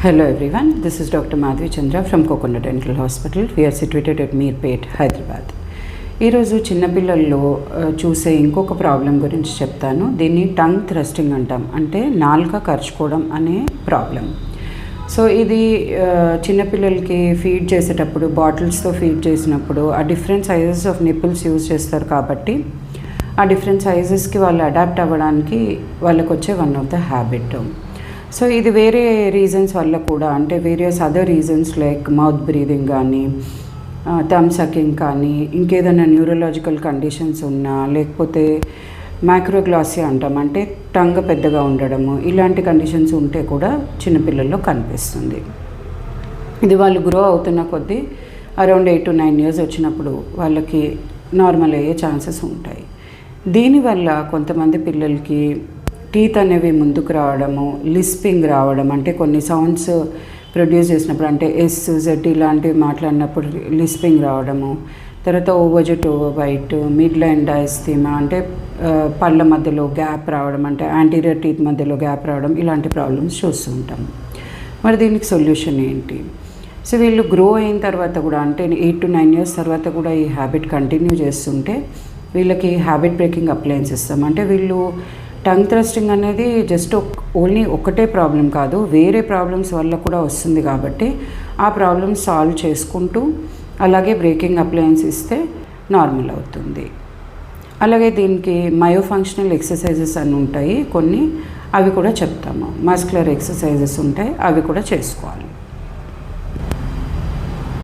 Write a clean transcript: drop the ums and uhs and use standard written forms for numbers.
Hello everyone, this is Dr. Madhvi Chandra from Coconut Dental Hospital. We are situated at Meerpet, Hyderabad. ఈరోజు చిన్నపిల్లల్లో చూసే ఇంకొక problem గురించి చెప్తాను. దీన్ని టంగ్ థ్రస్టింగ్ అంటాం, అంటే నాలుక ఖర్చుకోవడం అనే ప్రాబ్లం. సో ఇది చిన్నపిల్లలకి ఫీడ్ చేసేటప్పుడు బాటిల్స్తో ఫీడ్ చేసినప్పుడు ఆ different sizes of nipples use చేస్తారు కాబట్టి ఆ డిఫరెంట్ సైజెస్కి వాళ్ళు అడాప్ట్ అవ్వడానికి వాళ్ళకి వచ్చే one of the habit. So ఇది వేరే రీజన్స్ వల్ల కూడా, అంటే various other reasons like mouth breathing కానీ, థమ్ సకింగ్ కానీ, ఇంకేదైనా న్యూరలాజికల్ కండిషన్స్ ఉన్నా, లేకపోతే మైక్రోగ్లాసియా అంటాం, అంటే టంగ్ పెద్దగా ఉండడము, ఇలాంటి కండిషన్స్ ఉంటే కూడా చిన్నపిల్లల్లో కనిపిస్తుంది. ఇది వాళ్ళు గ్రో అవుతున్న కొద్దీ అరౌండ్ 8 to 9 years వచ్చినప్పుడు వాళ్ళకి నార్మల్ అయ్యే ఛాన్సెస్ ఉంటాయి. దీనివల్ల కొంతమంది పిల్లలకి టీత్ అనేవి ముందుకు రావడము, లిస్పింగ్ రావడం, అంటే కొన్ని సౌండ్స్ ప్రొడ్యూస్ చేసినప్పుడు, అంటే ఎస్ జెడ్ ఇలాంటివి మాట్లాడినప్పుడు లిస్పింగ్ రావడము, తర్వాత ఓవర్జెట్ ఓవర్ వైట్, మిడ్ లైన్ డయాస్థీమా, అంటే పళ్ళ మధ్యలో గ్యాప్ రావడం, అంటే యాంటీరియర్ టీత్ మధ్యలో గ్యాప్ రావడం, ఇలాంటి ప్రాబ్లమ్స్ చూస్తూ ఉంటాం. మరి దీనికి సొల్యూషన్ ఏంటి? సో వీళ్ళు గ్రో అయిన తర్వాత కూడా, అంటే 8 to 9 years తర్వాత కూడా ఈ హ్యాబిట్ కంటిన్యూ చేస్తుంటే వీళ్ళకి హ్యాబిట్ బ్రేకింగ్ అప్లయన్స్ ఇస్తాం. అంటే వీళ్ళు టంగ్ థ్రస్టింగ్ అనేది జస్ట్ ఓన్లీ ఒకటే ప్రాబ్లం కాదు, వేరే ప్రాబ్లమ్స్ వల్ల కూడా వస్తుంది కాబట్టి ఆ ప్రాబ్లమ్స్ సాల్వ్ చేసుకుంటూ అలాగే బ్రేకింగ్ అప్లయన్స్ ఇస్తే నార్మల్ అవుతుంది. అలాగే దీనికి మయోఫంక్షనల్ ఎక్సర్సైజెస్ అని ఉంటాయి కొన్ని, అవి కూడా చెప్తాము. మస్కులర్ ఎక్సర్సైజెస్ ఉంటాయి, అవి కూడా చేసుకోవాలి.